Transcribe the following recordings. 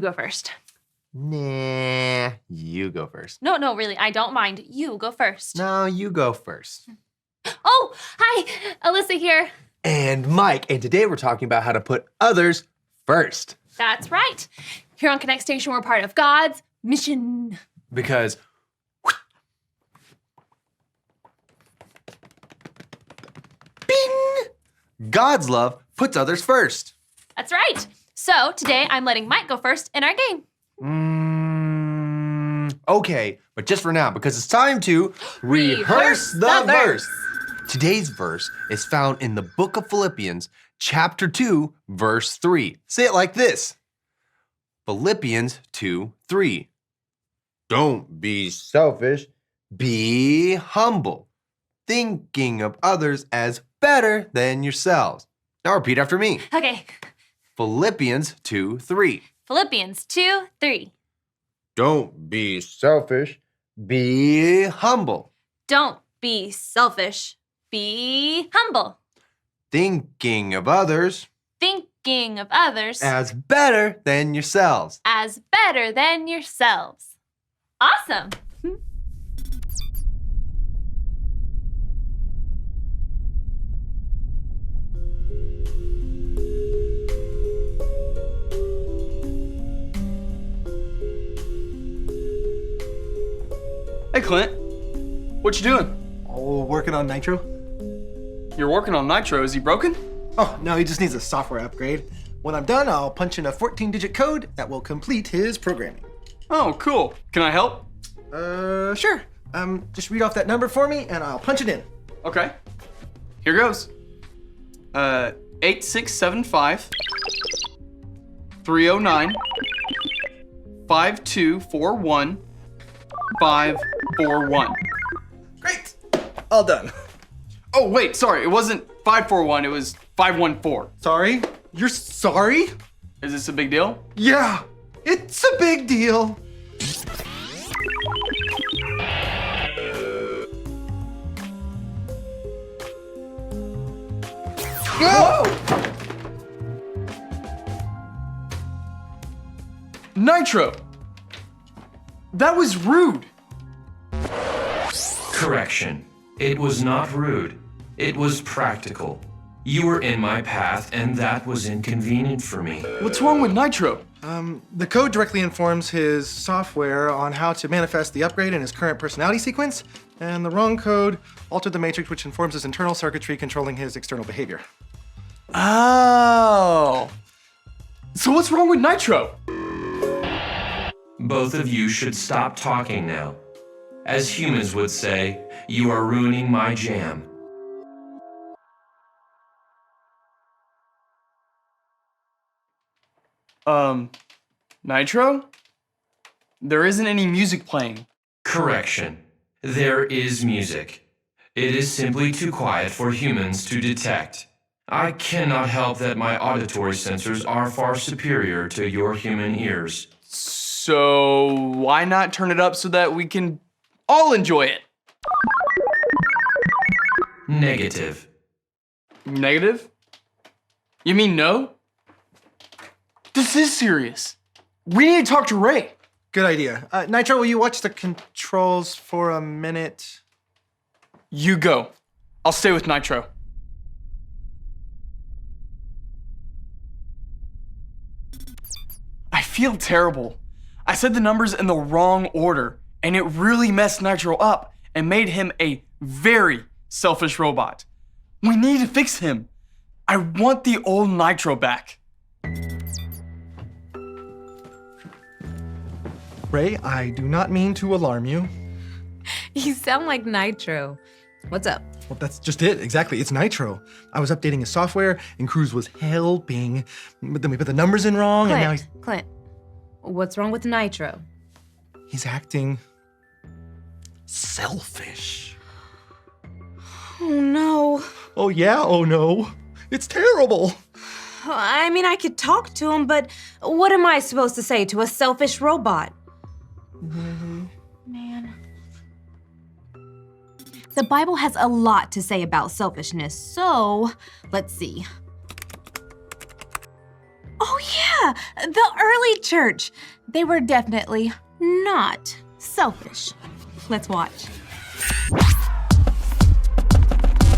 you go first. Nah, you go first. No, really, I don't mind. You go first. No, you go first. Oh, hi, Alyssa here. And Mike, and today we're talking about how to put others first. That's right. Here on Connect Station, we're part of God's mission. Because bing! God's love puts others first. That's right. So today I'm letting Mike go first in our game. Okay, but just for now, because it's time to rehearse the verse. Today's verse is found in the book of Philippians, chapter 2, verse 3. Say it like this. Philippians 2:3. Don't be selfish, be humble, thinking of others as better than yourselves. Now repeat after me. Okay. Philippians 2:3. Philippians 2:3. Don't be selfish, be humble, Don't be selfish. Be humble. thinking of others Thinking of others as better than yourselves. as better than yourselves. Awesome. Hey, Clint. What you doing? Oh, working on Nitro? You're working on Nitro. Is he broken? Oh, no, he just needs a software upgrade. When I'm done, I'll punch in a 14-digit code that will complete his programming. Oh, cool. Can I help? Sure. Just read off that number for me and I'll punch it in. Okay. Here goes. 8675 309 5241 541. Great. All done. Oh, wait, sorry. It wasn't 541, it was 514. Sorry? You're sorry? Is this a big deal? Yeah, it's a big deal. Whoa! Nitro! That was rude. Correction. It was not rude. It was practical. You were in my path, and that was inconvenient for me. What's wrong with Nitro? The code directly informs his software on how to manifest the upgrade in his current personality sequence, and the wrong code altered the matrix which informs his internal circuitry controlling his external behavior. Oh. So what's wrong with Nitro? Both of you should stop talking now. As humans would say, you are ruining my jam. Nitro? There isn't any music playing. Correction. There is music. It is simply too quiet for humans to detect. I cannot help that my auditory sensors are far superior to your human ears. So why not turn it up so that we can all enjoy it? Negative. Negative? You mean no? This is serious. We need to talk to Ray. Good idea. Nitro, will you watch the controls for a minute? You go. I'll stay with Nitro. I feel terrible. I said the numbers in the wrong order, and it really messed Nitro up and made him a very selfish robot. We need to fix him. I want the old Nitro back. Ray, I do not mean to alarm you. You sound like Nitro. What's up? Well, that's just it. Exactly. It's Nitro. I was updating his software and Cruz was helping, but then we put the numbers in wrong and now Clint, what's wrong with Nitro? he's acting selfish. Oh no. Oh yeah, oh no. It's terrible. I mean, I could talk to him, but what am I supposed to say to a selfish robot? Man. The Bible has a lot to say about selfishness, so let's see. Oh yeah, the early church. They were definitely not selfish. Let's watch.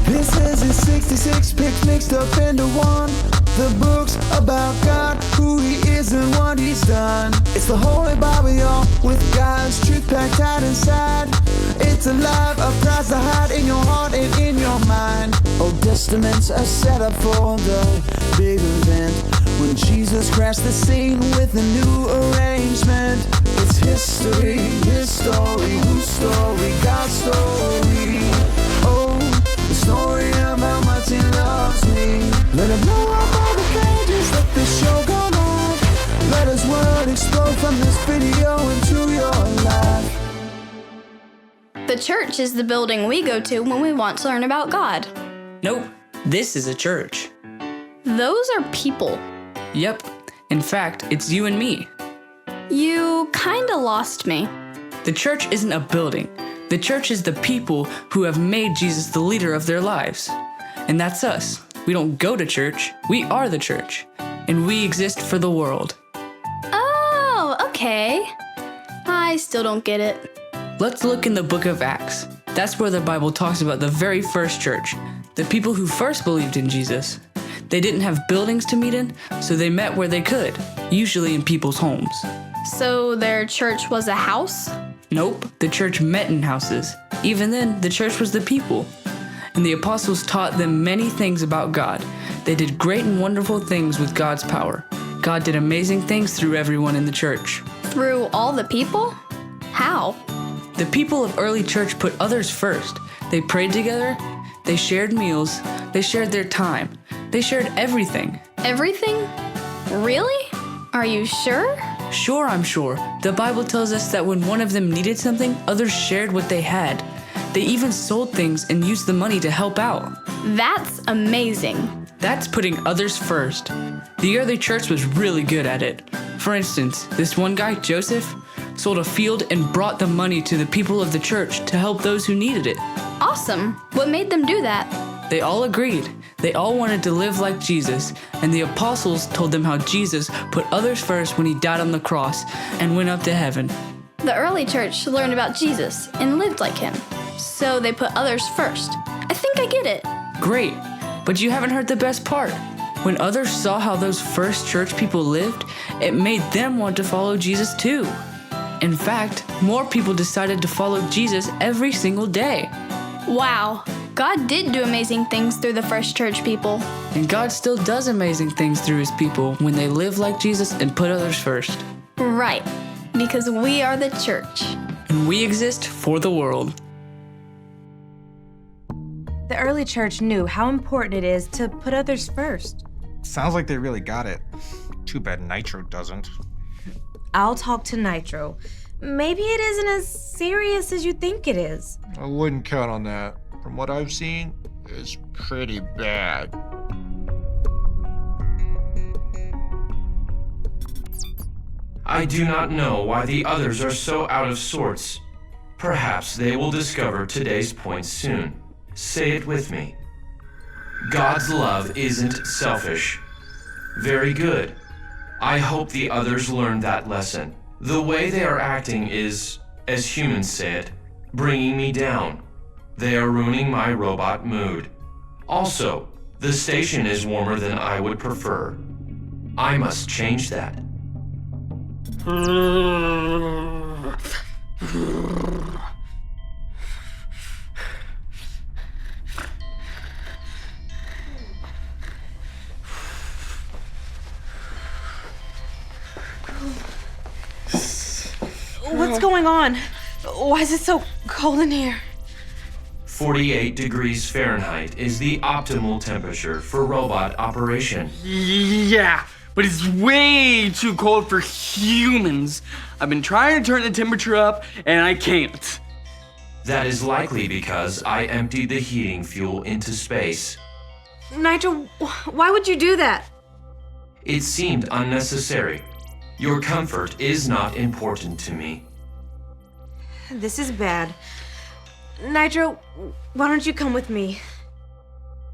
This is his 66 picks mixed up into one. The books about God, who he is and what he's done. It's the Holy Bible, y'all, with God's truth packed tight inside. It's alive, a prize to hide in your heart and in your mind. Old Testaments are set up for the big event when Jesus crashed the scene with a new arrangement. It's history, his story, whose story, God's story. Oh, the story of how much he loves me. Let it blow up all the pages, let this show go live. Let his word explode from this video into your life. The church is the building we go to when we want to learn about God. Nope, this is a church. Those are people. Yep, in fact, it's you and me. You kinda lost me. The church isn't a building. The church is the people who have made Jesus the leader of their lives. And that's us. We don't go to church, we are the church. And we exist for the world. Oh, okay. I still don't get it. Let's look in the book of Acts. That's where the Bible talks about the very first church, the people who first believed in Jesus. They didn't have buildings to meet in, so they met where they could, usually in people's homes. So their church was a house? Nope, the church met in houses. Even then, the church was the people. And the apostles taught them many things about God. They did great and wonderful things with God's power. God did amazing things through everyone in the church. Through all the people? How? The people of early church put others first. They prayed together, they shared meals, they shared their time, they shared everything. Everything? Really? Are you sure? Sure, I'm sure. The Bible tells us that when one of them needed something, others shared what they had. They even sold things and used the money to help out. That's amazing. That's putting others first. The early church was really good at it. For instance, this one guy, Joseph, sold a field and brought the money to the people of the church to help those who needed it. Awesome. What made them do that? They all agreed. They all wanted to live like Jesus, and the apostles told them how Jesus put others first when he died on the cross and went up to heaven. The early church learned about Jesus and lived like him. So they put others first. I think I get it. Great, but you haven't heard the best part. When others saw how those first church people lived, it made them want to follow Jesus too. In fact, more people decided to follow Jesus every single day. Wow. God did do amazing things through the first church people. And God still does amazing things through his people when they live like Jesus and put others first. Right. Because we are the church. And we exist for the world. The early church knew how important it is to put others first. Sounds like they really got it. Too bad Nitro doesn't. I'll talk to Nitro. Maybe it isn't as serious as you think it is. I wouldn't count on that. From what I've seen, it's pretty bad. I do not know why the others are so out of sorts. Perhaps they will discover today's point soon. Say it with me. God's love isn't selfish. Very good. I hope the others learn that lesson. The way they are acting is, as humans say it, bringing me down. They are ruining my robot mood. Also, the station is warmer than I would prefer. I must change that. What's going on? Why is it so cold in here? 48 degrees Fahrenheit is the optimal temperature for robot operation. Yeah, but it's way too cold for humans. I've been trying to turn the temperature up, and I can't. That is likely because I emptied the heating fuel into space. Nitro, why would you do that? It seemed unnecessary. Your comfort is not important to me. This is bad. Nitro, why don't you come with me?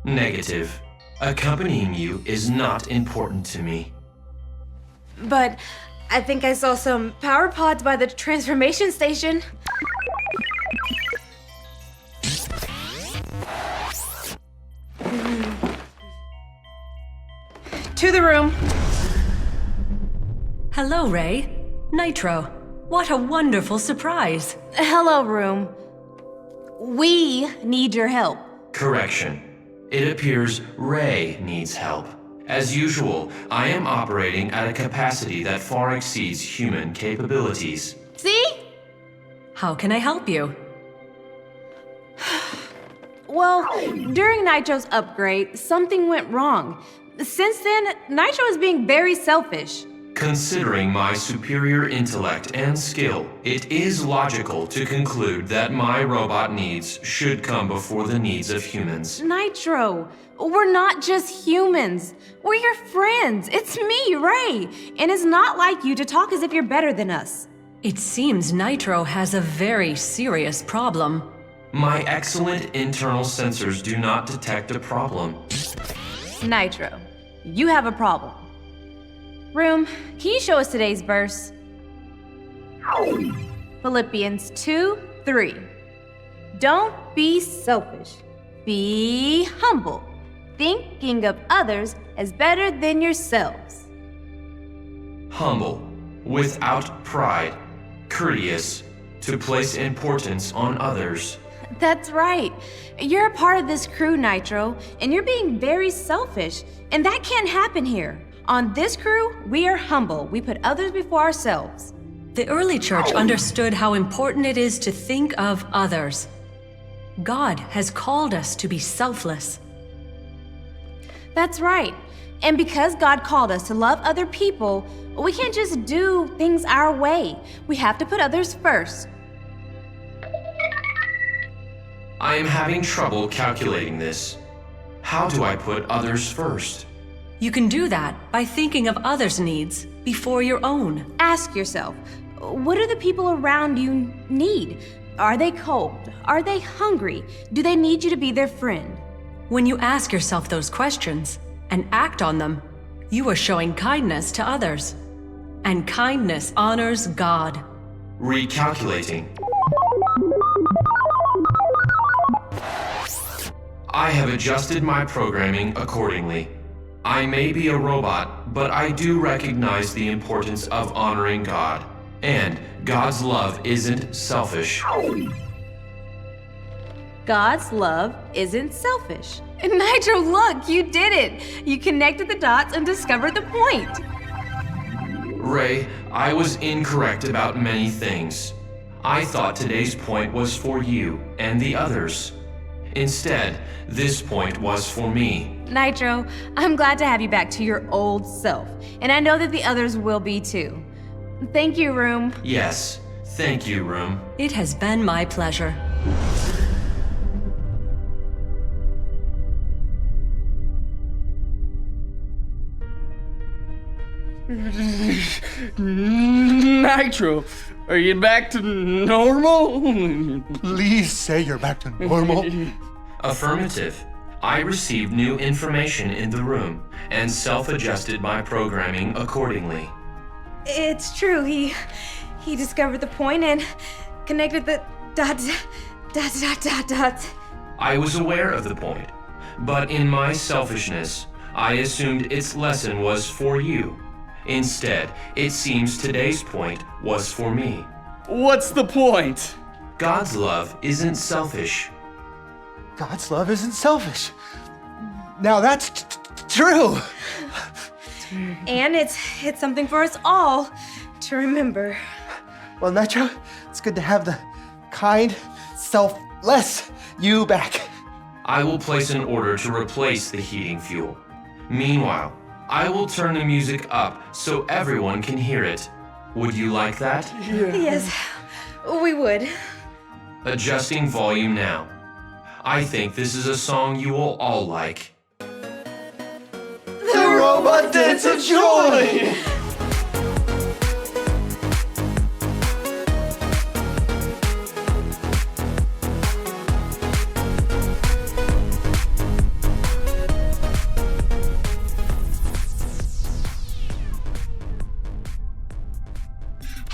Negative. Accompanying you is not important to me. but I think I saw some power pods by the transformation station. To the room. Hello, Ray. Nitro. What a wonderful surprise. Hello, room. We need your help. Correction. It appears Ray needs help. As usual, I am operating at a capacity that far exceeds human capabilities. See? How can I help you? Well, during Nitro's upgrade, something went wrong. Since then, Nitro is being very selfish. Considering my superior intellect and skill, it is logical to conclude that my robot needs should come before the needs of humans. Nitro, we're not just humans. We're your friends. It's me, Ray. And it's not like you to talk as if you're better than us. It seems Nitro has a very serious problem. My excellent internal sensors do not detect a problem. Nitro, you have a problem. Room, can you show us today's verse? Philippians 2:3. Don't be selfish. Be humble, thinking of others as better than yourselves. Humble, without pride, courteous, to place importance on others. That's right. You're a part of this crew, Nitro, and you're being very selfish, and that can't happen here. On this crew, we are humble. We put others before ourselves. The early church understood how important it is to think of others. God has called us to be selfless. That's right. And because God called us to love other people, we can't just do things our way. We have to put others first. I am having trouble calculating this. How do I put others first? You can do that by thinking of others' needs before your own. Ask yourself, what do the people around you need? Are they cold? Are they hungry? Do they need you to be their friend? When you ask yourself those questions and act on them, you are showing kindness to others. And kindness honors God. Recalculating. I have adjusted my programming accordingly. I may be a robot, but I do recognize the importance of honoring God. And God's love isn't selfish. God's love isn't selfish. And Nitro, look, you did it! You connected the dots and discovered the point. Ray, I was incorrect about many things. I thought today's point was for you and the others. Instead, this point was for me. Nitro, I'm glad to have you back to your old self, and I know that the others will be too. Thank you, Room. Yes, thank you, Room. It has been my pleasure. Nitro, are you back to normal? Please say you're back to normal. Affirmative. I received new information in the room and self-adjusted my programming accordingly. It's true, he discovered the point and connected the dots. I was aware of the point, but in my selfishness, I assumed its lesson was for you. Instead, it seems today's point was for me. What's the point? God's love isn't selfish. God's love isn't selfish. Now that's true. And it's something for us all to remember. Well, Nitro, it's good to have the kind, selfless you back. I will place an order to replace the heating fuel. Meanwhile, I will turn the music up so everyone can hear it. Would you like that? Yes, we would. Adjusting volume now. I think this is a song you will all like. The Robot Dance of Joy!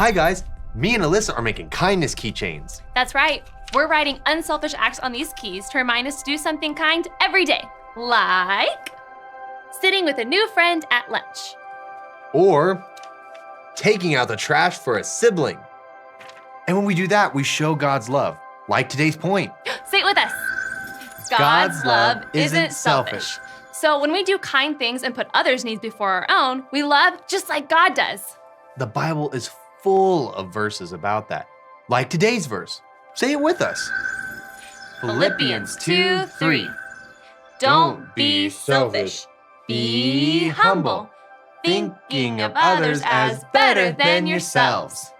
Hi guys, me and Alyssa are making kindness keychains. That's right. We're writing unselfish acts on these keys to remind us to do something kind every day. Like sitting with a new friend at lunch. Or taking out the trash for a sibling. And when we do that, we show God's love, like today's point. Say it with us. God's love isn't selfish. So when we do kind things and put others' needs before our own, we love just like God does. The Bible is full of verses about that, like today's verse. Say it with us. Philippians 2:3. Don't be selfish. Be humble, thinking of others as better than yourselves.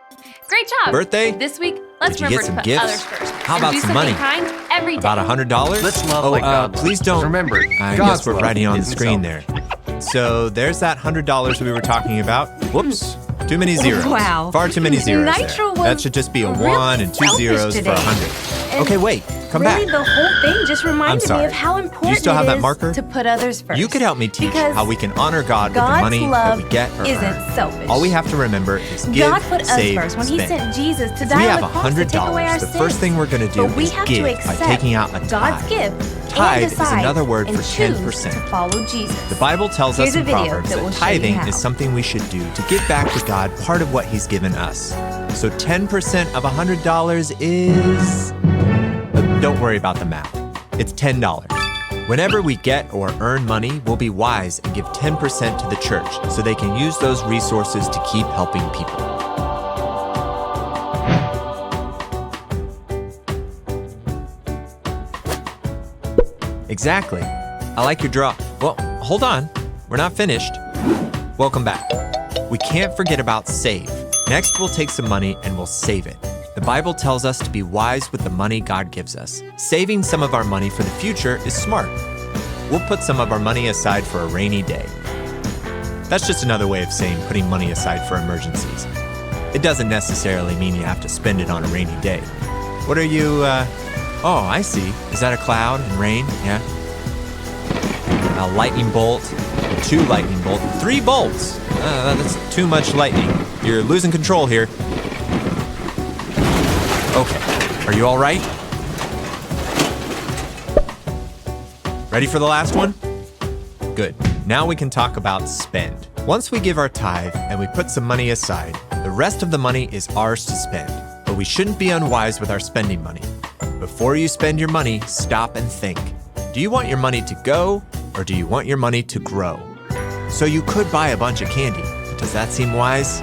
Great job. Birthday? This week, let's Did you remember get to some put gifts? others first. How and about do some something money? kind every day. About $100? Let's love like God please loves. don't. Remember, I God's guess we're love writing on the isn't screen selfish. there. So there's that $100 we were talking about. Whoops. Too many zeros. Wow. Far too many zeros Nitro there. was That should just be a really 1 and 2 selfish zeros today. for 100. And Okay, wait. Come really, back. the whole thing just reminded I'm me sorry. of how important You still have it that is marker? to put others first. You could help me teach Because how we can honor God with the God's money that love we get or isn't earn. selfish. All we have to remember is give, God put us save, first when He spend. sent Jesus to If die we on have the cross to take away our $100, the sins. first thing we're going to do But we is have give to by accept taking out a God's tithe. gift Tithe and is decide another word and for choose 10%. to follow Jesus. The Bible tells Here's us a in video Proverbs that that will show you tithing how. is something we should do to give back to God part of what He's given us. So 10% of $100 is... Don't worry about the math. It's $10. Whenever we get or earn money, we'll be wise and give 10% to the church so they can use those resources to keep helping people. Exactly. I like your draw. Well, hold on. We're not finished. Welcome back. We can't forget about save. Next, we'll take some money and we'll save it. The Bible tells us to be wise with the money God gives us. Saving some of our money for the future is smart. We'll put some of our money aside for a rainy day. That's just another way of saying putting money aside for emergencies. It doesn't necessarily mean you have to spend it on a rainy day. What are you, oh, I see. Is that a cloud and rain? Yeah. A lightning bolt, 2 lightning bolts, 3 bolts. That's too much lightning. You're losing control here. Okay, are you all right? Ready for the last one? Good. Now we can talk about spend. Once we give our tithe and we put some money aside, the rest of the money is ours to spend. But we shouldn't be unwise with our spending money. Before you spend your money, stop and think. Do you want your money to go, or do you want your money to grow? So you could buy a bunch of candy, but does that seem wise?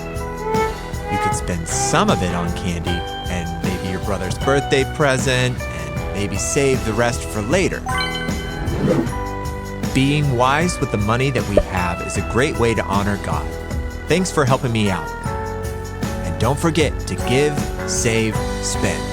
You could spend some of it on candy and maybe your brother's birthday present and maybe save the rest for later. Being wise with the money that we have is a great way to honor God. Thanks for helping me out. And don't forget to give, save, spend.